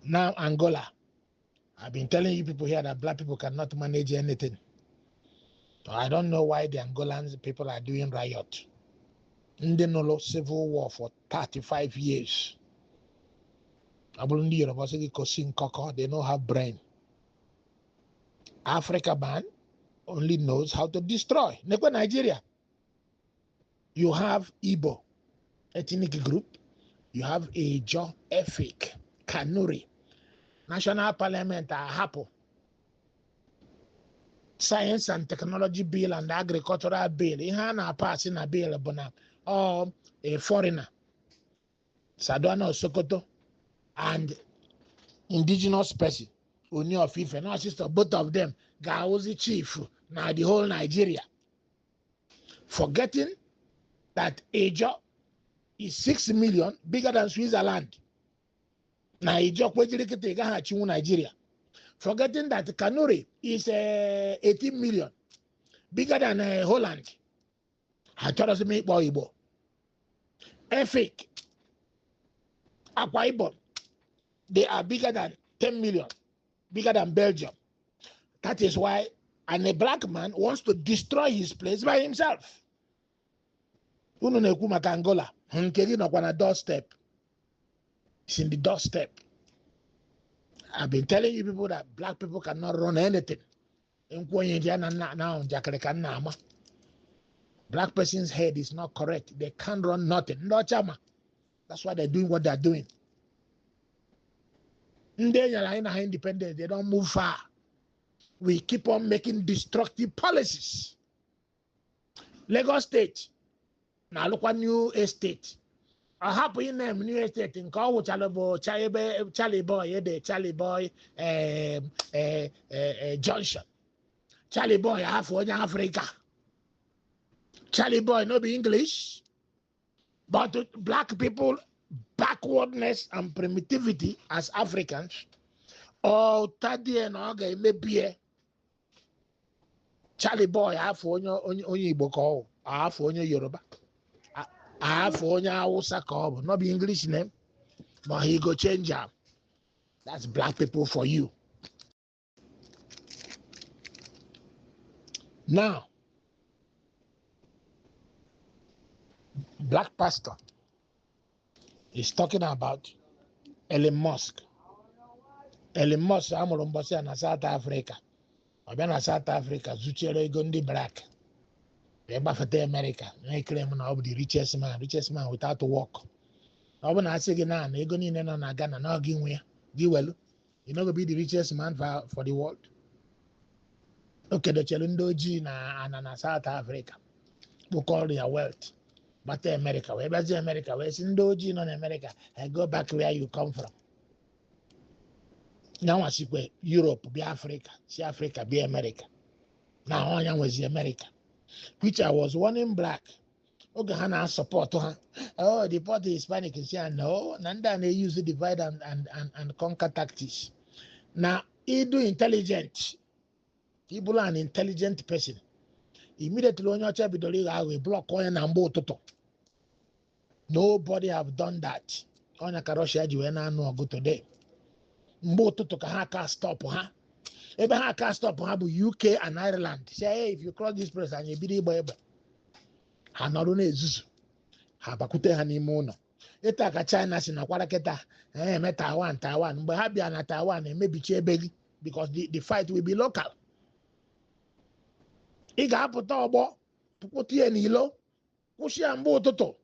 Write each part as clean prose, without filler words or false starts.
Now Angola. I've been telling you people here that black people cannot manage anything. So I don't know why the Angolans people are doing riot. Ndenolo civil war for 35 years. They don't have brain. Africa man only knows how to destroy. Nigeria. You have Igbo ethnic group. You have Ijo, Efik, Kanuri. National Parliament Hapo. Science and Technology Bill and Agricultural Bill. Ihe na pass in a bill or a foreigner. Sadwana Sokoto and indigenous person. Oni of Ife, no sister, both of them. Gaozi chief. Now the whole Nigeria. Forgetting that Ijo is 6 million bigger than Switzerland. Now Ijo kwejirikete gahachimu Nigeria. Forgetting that Kanuri is 18 million bigger than Holland. I told us to make Boibo. Efik, Akwa Ibom, they are bigger than 10 million, bigger than Belgium. That is why, and a black man wants to destroy his place by himself. Angola, doorstep. It's in the doorstep. I've been telling you people that black people cannot run anything. Black person's head is not correct. They can't run nothing. No chama. That's why they're doing what they're doing. Independent, they don't move far. We keep on making destructive policies. Lagos State. Now look at new estate. I happen in them new estate in Charlie Boy Junction. Charlie Boy half one Africa. Charlie Boy no be English, but black people backwardness and primitivity as Africans. Oh, Tadi and Oga maybe Charlie Boy half one Igbo call, half one Yoruba, half one Hausa call, not be English name, but he go change am. That's black people for you. Now, black pastor is talking about Elon Musk. Elon Musk amụrụ na South Africa. Ọ bịa na South Africa zuchiere ego ndị black. Gbafete America. Na-claim na ọ bụ the richest man without work. Ọ bụ na asị gị na ego niile nọ na Ghana na ọ gị nwe ya. Gị welu. You know go be the richest man for the world. Okay, the chelu ndị ojii na South Africa. We call their wealth. But America, where's America? Where's Indoji non America? I go back where you come from. Now I see where Europe be Africa, see Africa be America. Now I was America, which I was one in black. Okay, Hannah support her. Oh, the party Hispanic is here. No, Nanda they use the divide and conquer tactics. Now he do intelligent. People are an intelligent person. Immediately when you check the block coin and boat. Nobody have done that. On a Karosha, you no go today. Mboto to Kahaka stop, huh? Ebe ha can't stop UK and Ireland. Say, hey, if you cross this place and you be the boy, Hanarune Zuzu, Habakute Hanimono. Etaka China Sinakwara Keta, Taiwan, but Habia Taiwan and maybe Chebegi because the fight will be local. Iga Potobo, Pukuti and Hilo, Pushi and Bototo.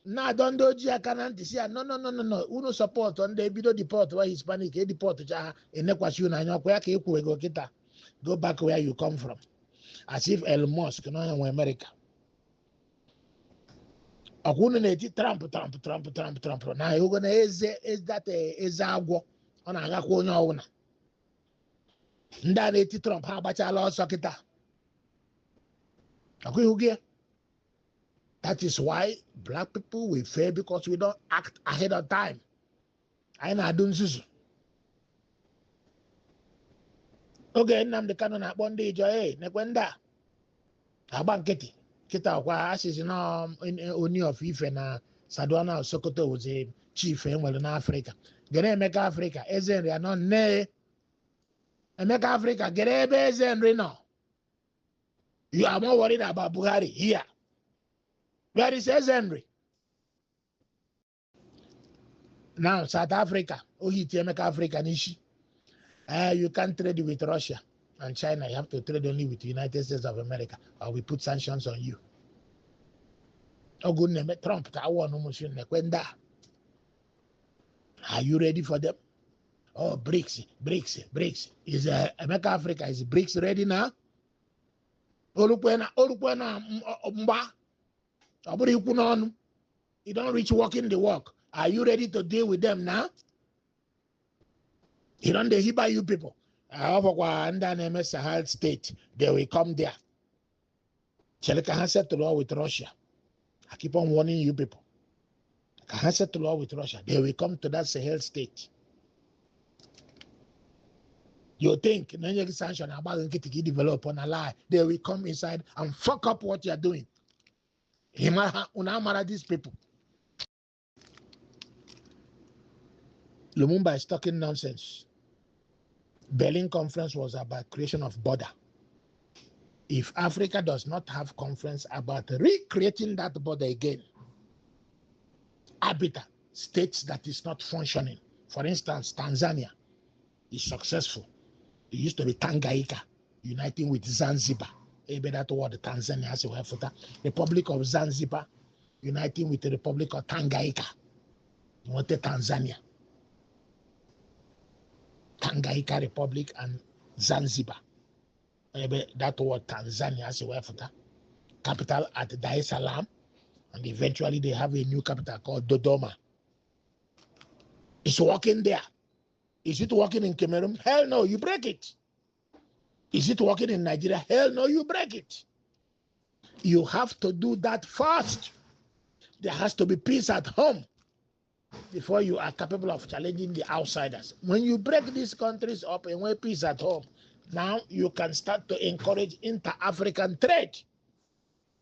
Now don't do Giacananti. No. Uno support on the video deport where Hispanic deport to Enequasuna, go kita. Go back where you come from. As if Elon Musk, no America. Okuneti Trump. Now you're gonna is that a Zago on a Gakono. Ndaneti Trump, how about our Sokita? Okay, that is why black people will fail because we don't act ahead of time. I know don't use. Okay, nam the canon at one day, joy, Nequenda. Abanketi. Kita kwa ashes in Oni of Ife na Sadwana Sokoto was a chief in Africa. Gene make Africa, Ezenri are not ne. And make Africa, Gerebe Ezenri no. You are more worried about Buhari here. Where is Ezenri? Now, South Africa, make Africa nishi. You can't trade with Russia and China. You have to trade only with the United States of America, or we put sanctions on you. Trump, are you ready for them? Oh, BRICS. Is America Africa, is BRICS ready now? You don't reach walking the walk. Are you ready to deal with them now? You don't hear by you people. Under Sahel state, they will come there. Chelika has set to law with Russia. I keep on warning you people. Has set to law with Russia. They will come to that Sahel state. You think sanction about develop on a lie? They will come inside and fuck up what you are doing. These people. Lumumba is talking nonsense. Berlin conference was about creation of border. If Africa does not have conference about recreating that border again, habitat states that is not functioning. For instance, Tanzania is successful. It used to be Tanganyika uniting with Zanzibar. Maybe that word Tanzania has a word for that. Republic of Zanzibar uniting with the Republic of Tanganyika. You want Tanzania. Tanganyika Republic and Zanzibar. Maybe that word Tanzania has a word for that. Capital at Dar es Salaam. And eventually they have a new capital called Dodoma. It's working there. Is it working in Cameroon? Hell no, you break it. Is it working in Nigeria? Hell no, you break it. You have to do that first. There has to be peace at home before you are capable of challenging the outsiders. When you break these countries up and when peace at home, now you can start to encourage inter-African trade.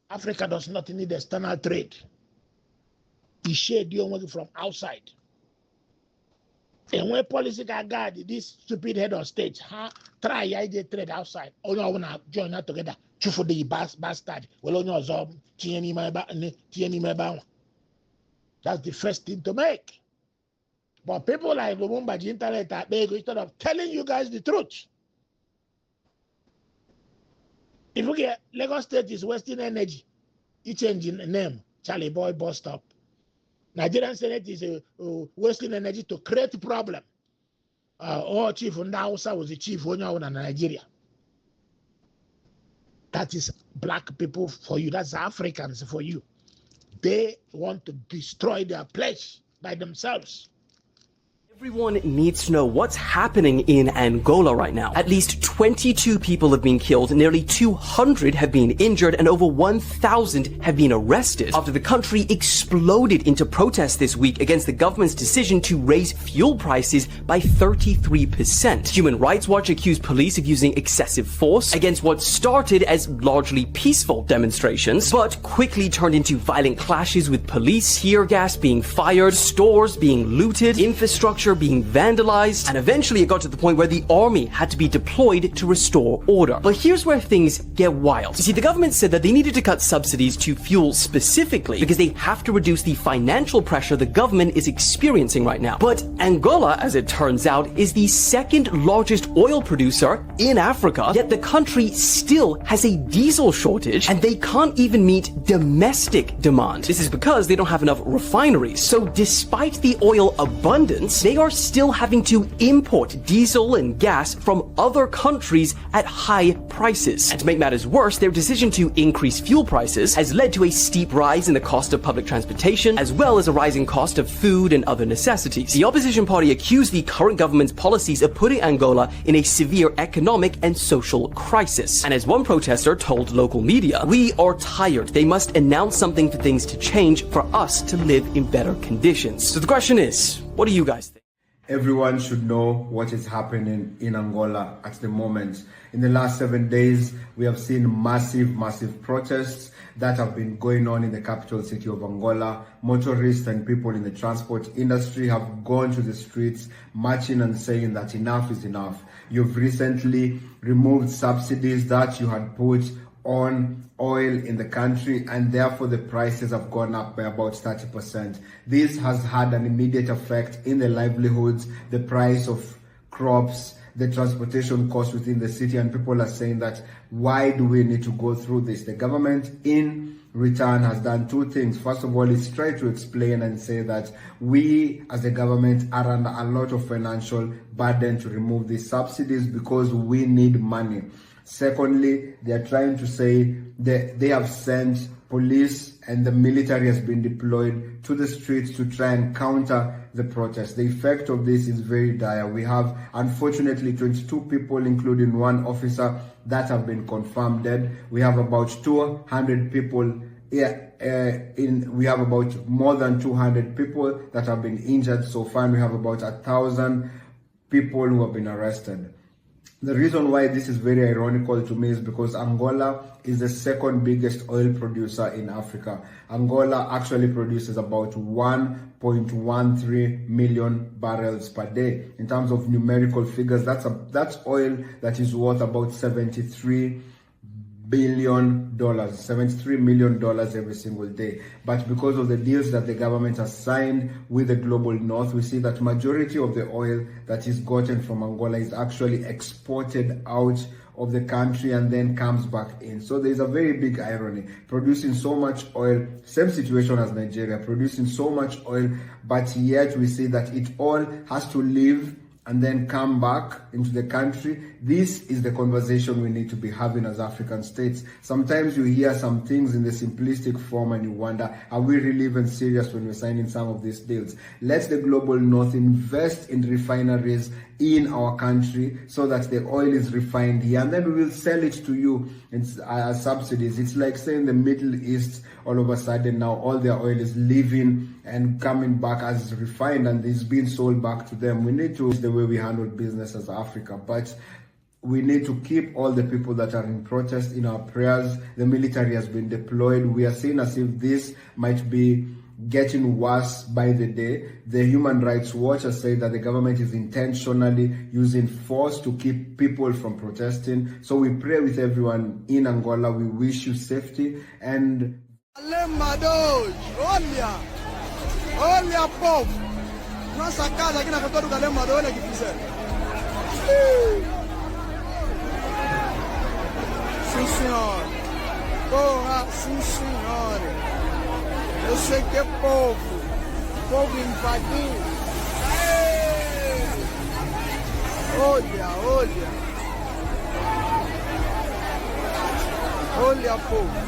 Africa does not need external trade. The shade you from outside. And when policy can guard this stupid head of state, try trade outside. Oh no, wanna join that together. Chufu the bastard. Well, on your zob, that's the first thing to make. But people like Lumumba, the internet, instead of telling you guys the truth. If you get Lagos State is wasting energy, you change the name, Charlie Boy bus stop. Nigerian Senate is wasting energy to create a problem. Chief Ndausa was the chief in Nigeria. That is black people for you. That's Africans for you. They want to destroy their place by themselves. Everyone needs to know what's happening in Angola right now. At least 22 people have been killed, nearly 200 have been injured, and over 1,000 have been arrested after the country exploded into protest this week against the government's decision to raise fuel prices by 33%. Human Rights Watch accused police of using excessive force against what started as largely peaceful demonstrations, but quickly turned into violent clashes with police, tear gas being fired, stores being looted, infrastructure being vandalized, and eventually it got to the point where the army had to be deployed to restore order. But here's where things get wild. You see, the government said that they needed to cut subsidies to fuel specifically because they have to reduce the financial pressure the government is experiencing right now. But Angola, as it turns out, is the second largest oil producer in Africa, yet the country still has a diesel shortage and they can't even meet domestic demand. This is because they don't have enough refineries. So despite the oil abundance, they are still having to import diesel and gas from other countries at high prices. And to make matters worse, their decision to increase fuel prices has led to a steep rise in the cost of public transportation, as well as a rising cost of food and other necessities. The opposition party accused the current government's policies of putting Angola in a severe economic and social crisis. And as one protester told local media, "We are tired. They must announce something for things to change for us to live in better conditions." So the question is, what do you guys think? Everyone should know what is happening in Angola at the moment. In the last 7 days, we have seen massive protests. that have been going on in the capital city of Angola. Motorists and people in the transport industry have gone to the streets marching and saying that enough is enough. You've recently removed subsidies that you had put on oil in the country, and therefore the prices have gone up by about 30%. This has had an immediate effect in the livelihoods, the price of crops, the transportation costs within the city, and people are saying that why do we need to go through this? The government in return has done two things. First of all, it's tried to explain and say that we as a government are under a lot of financial burden to remove these subsidies because we need money. Secondly, they are trying to say that they have sent police and the military has been deployed to the streets to try and counter the protest. The effect of this is very dire. We have, unfortunately, 22 people, including one officer, that have been confirmed dead. We have about 200 people we have about more than 200 people that have been injured so far, and we have about 1,000 people who have been arrested. The reason why this is very ironical to me is because Angola is the second biggest oil producer in Africa. Angola actually produces about 1.13 million barrels per day. In terms of numerical figures, that's oil that is worth about $73 billion, $73 million every single day. But because of the deals that the government has signed with the global north, we see that majority of the oil that is gotten from Angola is actually exported out of the country and then comes back in. So there's a very big irony. Producing so much oil, same situation as Nigeria, producing so much oil, but yet we see that it all has to leave and then come back into the country. This is the conversation we need to be having as African states. Sometimes you hear some things in the simplistic form and you wonder, are we really even serious when we're signing some of these deals? Let the global north invest in refineries in our country so that the oil is refined here, and then we will sell it to you as subsidies. It's like saying the Middle East, all of a sudden now all their oil is leaving and coming back as refined and it's being sold back to them. We need to, the way we handle business as Africa, but we need to keep all the people that are in protest in our prayers. The military has been deployed. We are seeing as if this might be getting worse by the day. The Human Rights Watch has said that the government is intentionally using force to keep people from protesting. So we pray with everyone in Angola. We wish you safety and olha povo, nossa casa aqui na Católica do Galema, olha que fizeram. Sim, senhor. Porra, sim, senhor. Eu sei que é povo invadiu. Olha povo.